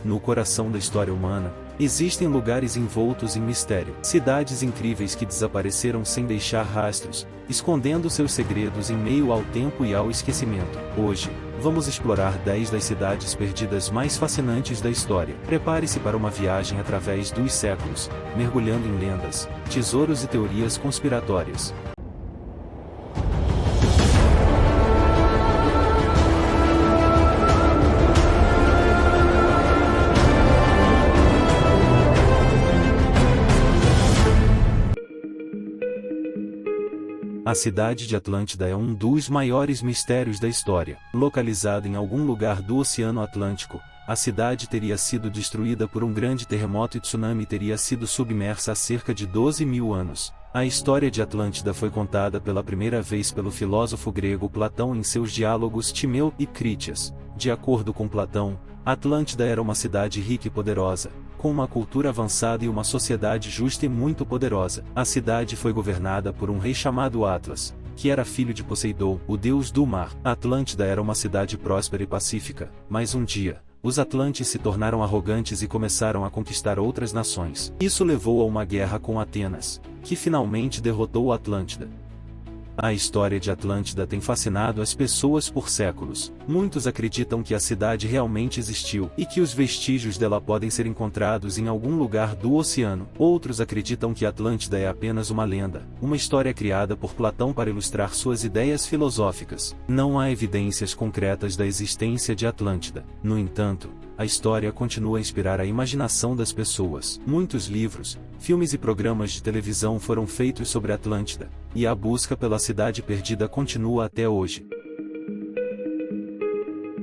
No coração da história humana, existem lugares envoltos em mistério. Cidades incríveis que desapareceram sem deixar rastros, escondendo seus segredos em meio ao tempo e ao esquecimento. Hoje, vamos explorar 10 das cidades perdidas mais fascinantes da história. Prepare-se para uma viagem através dos séculos, mergulhando em lendas, tesouros e teorias conspiratórias. A cidade de Atlântida é um dos maiores mistérios da história. Localizada em algum lugar do Oceano Atlântico, a cidade teria sido destruída por um grande terremoto e tsunami teria sido submersa há cerca de 12 mil anos. A história de Atlântida foi contada pela primeira vez pelo filósofo grego Platão em seus diálogos Timeu e Critias. De acordo com Platão, Atlântida era uma cidade rica e poderosa, com uma cultura avançada e uma sociedade justa e muito poderosa. A cidade foi governada por um rei chamado Atlas, que era filho de Poseidon, o deus do mar. Atlântida era uma cidade próspera e pacífica, mas um dia, os atlantes se tornaram arrogantes e começaram a conquistar outras nações. Isso levou a uma guerra com Atenas, que finalmente derrotou Atlântida. A história de Atlântida tem fascinado as pessoas por séculos. Muitos acreditam que a cidade realmente existiu e que os vestígios dela podem ser encontrados em algum lugar do oceano. Outros acreditam que Atlântida é apenas uma lenda, uma história criada por Platão para ilustrar suas ideias filosóficas. Não há evidências concretas da existência de Atlântida. No entanto, a história continua a inspirar a imaginação das pessoas. Muitos livros, filmes e programas de televisão foram feitos sobre Atlântida, e a busca pela cidade perdida continua até hoje.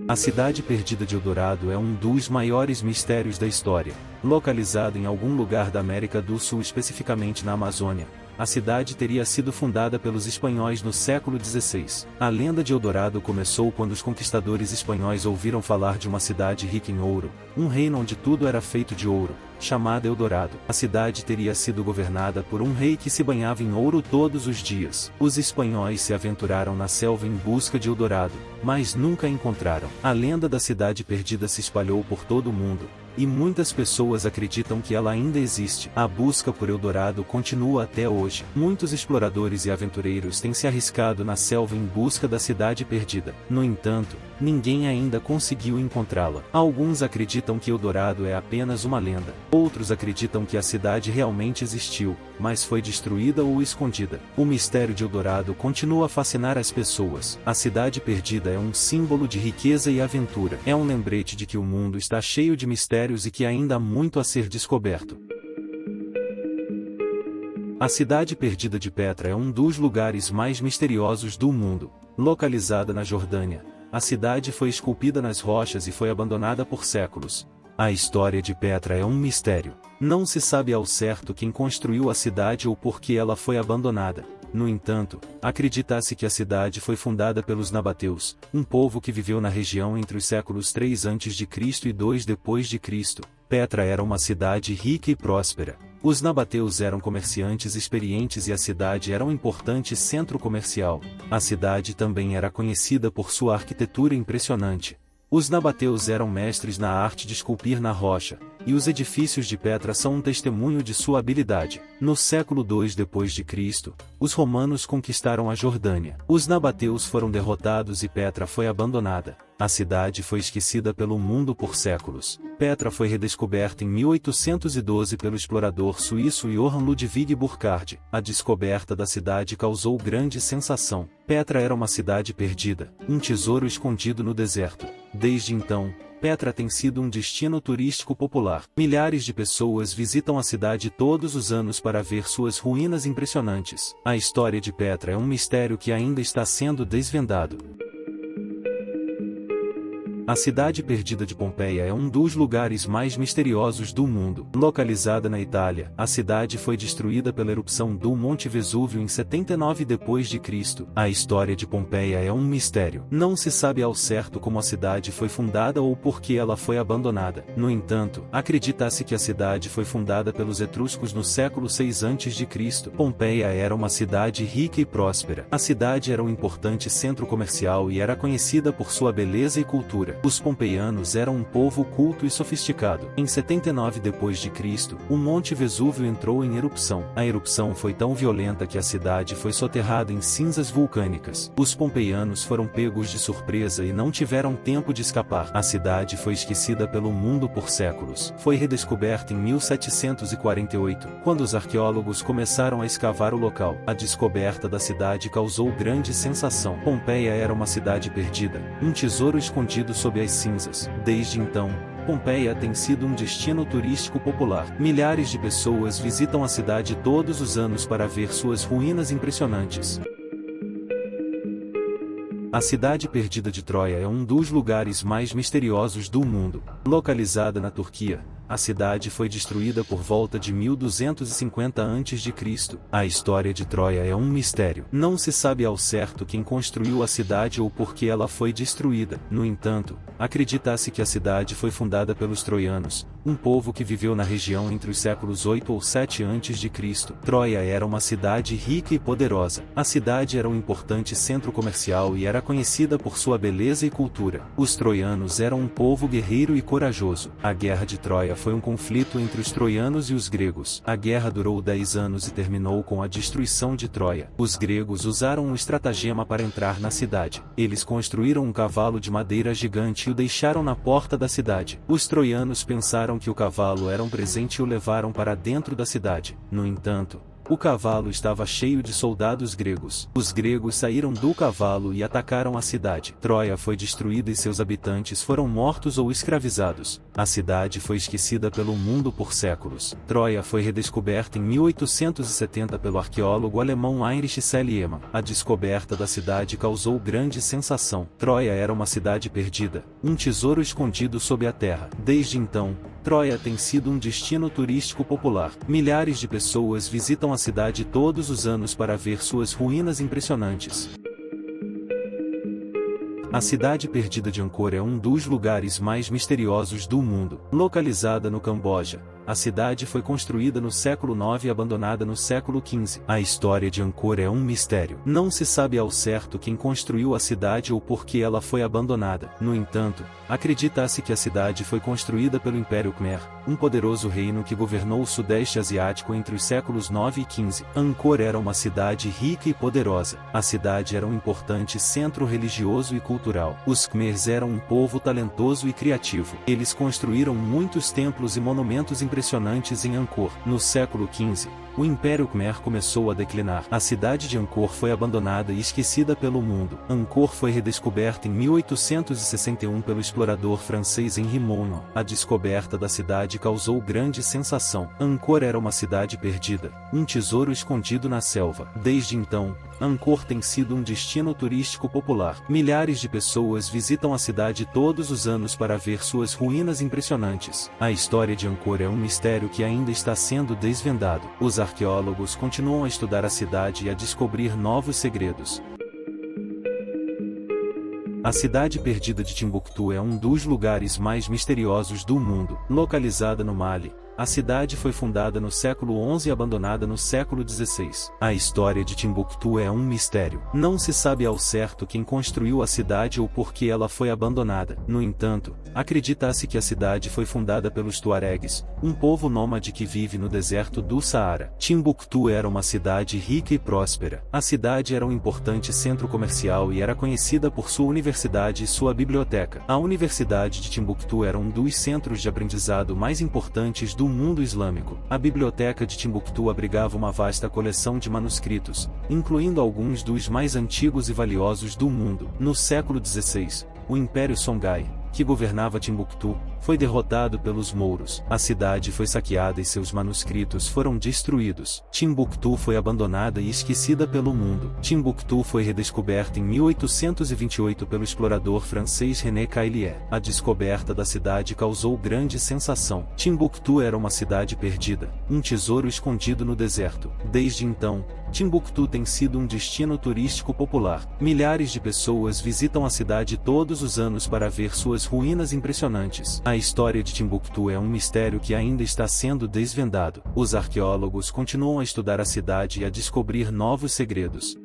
A cidade perdida de Eldorado é um dos maiores mistérios da história. Localizada em algum lugar da América do Sul, especificamente na Amazônia, a cidade teria sido fundada pelos espanhóis no século XVI. A lenda de Eldorado começou quando os conquistadores espanhóis ouviram falar de uma cidade rica em ouro, um reino onde tudo era feito de ouro, chamada Eldorado. A cidade teria sido governada por um rei que se banhava em ouro todos os dias. Os espanhóis se aventuraram na selva em busca de Eldorado, mas nunca a encontraram. A lenda da cidade perdida se espalhou por todo o mundo, e muitas pessoas acreditam que ela ainda existe. A busca por Eldorado continua até hoje. Muitos exploradores e aventureiros têm se arriscado na selva em busca da cidade perdida. No entanto, ninguém ainda conseguiu encontrá-la. Alguns acreditam que Eldorado é apenas uma lenda. Outros acreditam que a cidade realmente existiu, mas foi destruída ou escondida. O mistério de Eldorado continua a fascinar as pessoas. A cidade perdida é um símbolo de riqueza e aventura. É um lembrete de que o mundo está cheio de mistérios e que ainda há muito a ser descoberto. A cidade perdida de Petra é um dos lugares mais misteriosos do mundo. Localizada na Jordânia, a cidade foi esculpida nas rochas e foi abandonada por séculos. A história de Petra é um mistério. Não se sabe ao certo quem construiu a cidade ou por que ela foi abandonada. No entanto, acredita-se que a cidade foi fundada pelos nabateus, um povo que viveu na região entre os séculos 3 a.C. e 2 depois de Cristo. Petra era uma cidade rica e próspera. Os nabateus eram comerciantes experientes e a cidade era um importante centro comercial. A cidade também era conhecida por sua arquitetura impressionante. Os nabateus eram mestres na arte de esculpir na rocha, e os edifícios de Petra são um testemunho de sua habilidade. No século II depois de Cristo, os romanos conquistaram a Jordânia. Os nabateus foram derrotados e Petra foi abandonada. A cidade foi esquecida pelo mundo por séculos. Petra foi redescoberta em 1812 pelo explorador suíço Johann Ludwig Burckhardt. A descoberta da cidade causou grande sensação. Petra era uma cidade perdida, um tesouro escondido no deserto. Desde então, Petra tem sido um destino turístico popular. Milhares de pessoas visitam a cidade todos os anos para ver suas ruínas impressionantes. A história de Petra é um mistério que ainda está sendo desvendado. A cidade perdida de Pompeia é um dos lugares mais misteriosos do mundo. Localizada na Itália, a cidade foi destruída pela erupção do Monte Vesúvio em 79 d.C. A história de Pompeia é um mistério. Não se sabe ao certo como a cidade foi fundada ou por que ela foi abandonada. No entanto, acredita-se que a cidade foi fundada pelos etruscos no século 6 a.C. Pompeia era uma cidade rica e próspera. A cidade era um importante centro comercial e era conhecida por sua beleza e cultura. Os pompeianos eram um povo culto e sofisticado. Em 79 d.C., o Monte Vesúvio entrou em erupção. A erupção foi tão violenta que a cidade foi soterrada em cinzas vulcânicas. Os pompeianos foram pegos de surpresa e não tiveram tempo de escapar. A cidade foi esquecida pelo mundo por séculos. Foi redescoberta em 1748, quando os arqueólogos começaram a escavar o local. A descoberta da cidade causou grande sensação. Pompeia era uma cidade perdida, um tesouro escondido sob as cinzas. Desde então, Pompeia tem sido um destino turístico popular. Milhares de pessoas visitam a cidade todos os anos para ver suas ruínas impressionantes. A cidade perdida de Troia é um dos lugares mais misteriosos do mundo. Localizada na Turquia, a cidade foi destruída por volta de 1250 a.C. A história de Troia é um mistério. Não se sabe ao certo quem construiu a cidade ou por que ela foi destruída. No entanto, acredita-se que a cidade foi fundada pelos troianos, um povo que viveu na região entre os séculos 8 ou 7 a.C. Troia era uma cidade rica e poderosa. A cidade era um importante centro comercial e era conhecida por sua beleza e cultura. Os troianos eram um povo guerreiro e corajoso. A Guerra de Troia foi um conflito entre os troianos e os gregos. A guerra durou 10 anos e terminou com a destruição de Troia. Os gregos usaram um estratagema para entrar na cidade. Eles construíram um cavalo de madeira gigante e o deixaram na porta da cidade. Os troianos pensaram que o cavalo era um presente e o levaram para dentro da cidade. No entanto, o cavalo estava cheio de soldados gregos. Os gregos saíram do cavalo e atacaram a cidade. Troia foi destruída e seus habitantes foram mortos ou escravizados. A cidade foi esquecida pelo mundo por séculos. Troia foi redescoberta em 1870 pelo arqueólogo alemão Heinrich Schliemann. A descoberta da cidade causou grande sensação. Troia era uma cidade perdida, um tesouro escondido sob a terra. Desde então, Troia tem sido um destino turístico popular. Milhares de pessoas visitam a cidade todos os anos para ver suas ruínas impressionantes. A cidade perdida de Angkor é um dos lugares mais misteriosos do mundo. Localizada no Camboja, a cidade foi construída no século IX e abandonada no século XV. A história de Angkor é um mistério. Não se sabe ao certo quem construiu a cidade ou por que ela foi abandonada. No entanto, acredita-se que a cidade foi construída pelo Império Khmer, um poderoso reino que governou o Sudeste Asiático entre os séculos IX e XV. Angkor era uma cidade rica e poderosa. A cidade era um importante centro religioso e cultural. Os Khmers eram um povo talentoso e criativo. Eles construíram muitos templos e monumentos impressionantes em Angkor. No século XV, o Império Khmer começou a declinar. A cidade de Angkor foi abandonada e esquecida pelo mundo. Angkor foi redescoberta em 1861 pelo explorador francês Henri Monod. A descoberta da cidade causou grande sensação. Angkor era uma cidade perdida, um tesouro escondido na selva. Desde então, Angkor tem sido um destino turístico popular. Milhares de pessoas visitam a cidade todos os anos para ver suas ruínas impressionantes. A história de Angkor é um mistério que ainda está sendo desvendado. Os arqueólogos continuam a estudar a cidade e a descobrir novos segredos. A cidade perdida de Timbuktu é um dos lugares mais misteriosos do mundo. Localizada no Mali, a cidade foi fundada no século XI e abandonada no século XVI. A história de Timbuktu é um mistério. Não se sabe ao certo quem construiu a cidade ou por que ela foi abandonada. No entanto, acredita-se que a cidade foi fundada pelos Tuaregs, um povo nômade que vive no deserto do Saara. Timbuktu era uma cidade rica e próspera. A cidade era um importante centro comercial e era conhecida por sua universidade e sua biblioteca. A Universidade de Timbuktu era um dos centros de aprendizado mais importantes do mundo islâmico. A biblioteca de Timbuktu abrigava uma vasta coleção de manuscritos, incluindo alguns dos mais antigos e valiosos do mundo. No século XVI, o Império Songhai, que governava Timbuktu, foi derrotado pelos mouros. A cidade foi saqueada e seus manuscritos foram destruídos. Timbuktu foi abandonada e esquecida pelo mundo. Timbuktu foi redescoberta em 1828 pelo explorador francês René Caillier. A descoberta da cidade causou grande sensação. Timbuktu era uma cidade perdida, um tesouro escondido no deserto. Desde então, Timbuktu tem sido um destino turístico popular. Milhares de pessoas visitam a cidade todos os anos para ver suas ruínas impressionantes. A história de Timbuktu é um mistério que ainda está sendo desvendado. Os arqueólogos continuam a estudar a cidade e a descobrir novos segredos.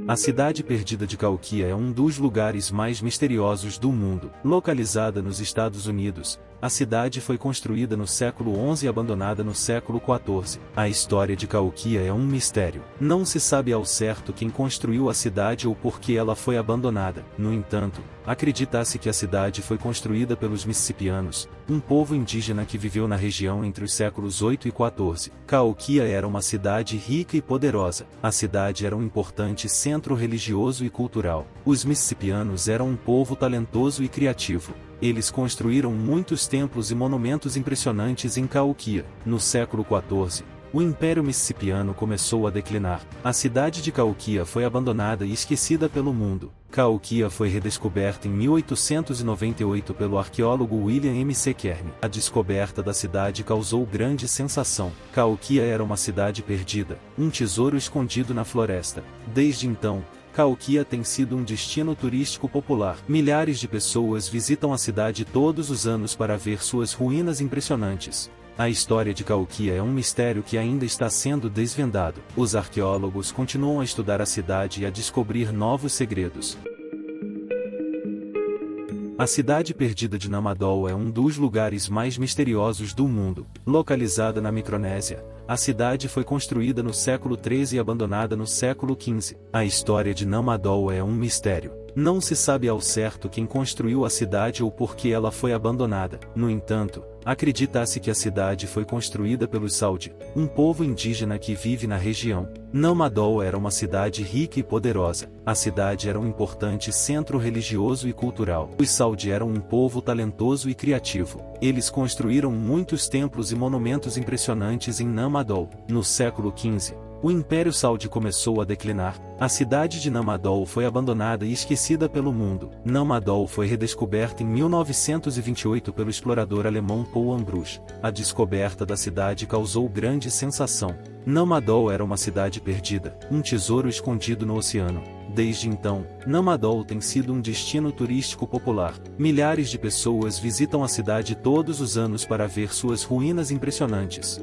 A cidade perdida de Caoquia é um dos lugares mais misteriosos do mundo. Localizada nos Estados Unidos, a cidade foi construída no século XI e abandonada no século XIV. A história de Caoquia é um mistério. Não se sabe ao certo quem construiu a cidade ou por que ela foi abandonada. No entanto, acredita-se que a cidade foi construída pelos Mississippianos, um povo indígena que viveu na região entre os séculos 8 e 14. Caoquia era uma cidade rica e poderosa. A cidade era um importante centro religioso e cultural. Os Mississippianos eram um povo talentoso e criativo. Eles construíram muitos templos e monumentos impressionantes em Caoquia. No século XIV, o Império Mississippiano começou a declinar. A cidade de Caoquia foi abandonada e esquecida pelo mundo. Caoquia foi redescoberta em 1898 pelo arqueólogo William M. C. Kearney. A descoberta da cidade causou grande sensação. Caoquia era uma cidade perdida, um tesouro escondido na floresta. Desde então, Caoquia tem sido um destino turístico popular. Milhares de pessoas visitam a cidade todos os anos para ver suas ruínas impressionantes. A história de Caoquia é um mistério que ainda está sendo desvendado. Os arqueólogos continuam a estudar a cidade e a descobrir novos segredos. A cidade perdida de Namadol é um dos lugares mais misteriosos do mundo. Localizada na Micronésia, a cidade foi construída no século XIII e abandonada no século XV. A história de Namadol é um mistério. Não se sabe ao certo quem construiu a cidade ou por que ela foi abandonada. No entanto, acredita-se que a cidade foi construída pelos Saudi, um povo indígena que vive na região. Namadol era uma cidade rica e poderosa. A cidade era um importante centro religioso e cultural. Os Saudi eram um povo talentoso e criativo. Eles construíram muitos templos e monumentos impressionantes em Namadol. No século XV, o Império Saudi começou a declinar. A cidade de Namadol foi abandonada e esquecida pelo mundo. Namadol foi redescoberta em 1928 pelo explorador alemão Paul Ambrouge. A descoberta da cidade causou grande sensação. Namadol era uma cidade perdida, um tesouro escondido no oceano. Desde então, Namadol tem sido um destino turístico popular. Milhares de pessoas visitam a cidade todos os anos para ver suas ruínas impressionantes.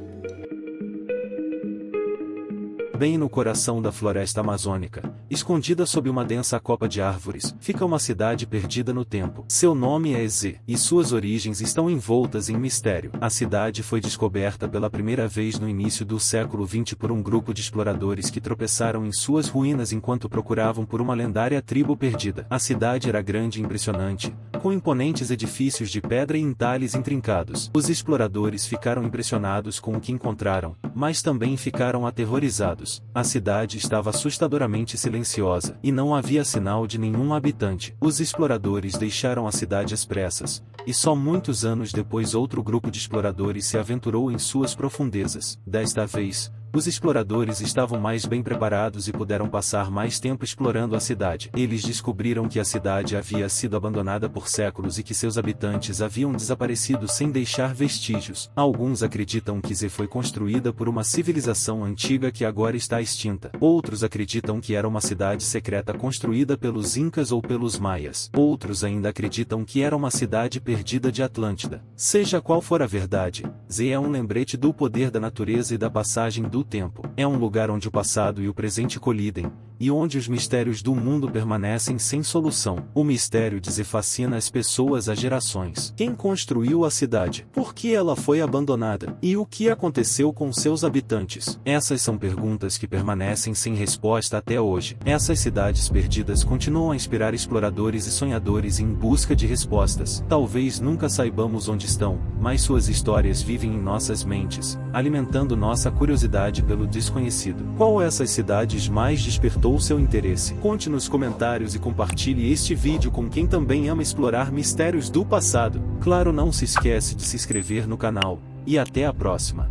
Bem no coração da floresta amazônica, escondida sob uma densa copa de árvores, fica uma cidade perdida no tempo. Seu nome é Eze, e suas origens estão envoltas em mistério. A cidade foi descoberta pela primeira vez no início do século XX por um grupo de exploradores que tropeçaram em suas ruínas enquanto procuravam por uma lendária tribo perdida. A cidade era grande e impressionante, com imponentes edifícios de pedra e entalhes intrincados. Os exploradores ficaram impressionados com o que encontraram, mas também ficaram aterrorizados. A cidade estava assustadoramente silenciosa, e não havia sinal de nenhum habitante. Os exploradores deixaram a cidade às pressas, e só muitos anos depois outro grupo de exploradores se aventurou em suas profundezas. Desta vez, os exploradores estavam mais bem preparados e puderam passar mais tempo explorando a cidade. Eles descobriram que a cidade havia sido abandonada por séculos e que seus habitantes haviam desaparecido sem deixar vestígios. Alguns acreditam que Ze foi construída por uma civilização antiga que agora está extinta. Outros acreditam que era uma cidade secreta construída pelos Incas ou pelos Maias. Outros ainda acreditam que era uma cidade perdida de Atlântida. Seja qual for a verdade, Ze é um lembrete do poder da natureza e da passagem do tempo. É um lugar onde o passado e o presente colidem, e onde os mistérios do mundo permanecem sem solução. O mistério de Ze fascina as pessoas há gerações. Quem construiu a cidade? Por que ela foi abandonada? E o que aconteceu com seus habitantes? Essas são perguntas que permanecem sem resposta até hoje. Essas cidades perdidas continuam a inspirar exploradores e sonhadores em busca de respostas. Talvez nunca saibamos onde estão, mas suas histórias vivem em nossas mentes, alimentando nossa curiosidade pelo desconhecido. Qual dessas cidades mais despertou seu interesse? Conte nos comentários e compartilhe este vídeo com quem também ama explorar mistérios do passado. Claro, não se esquece de se inscrever no canal, e até a próxima.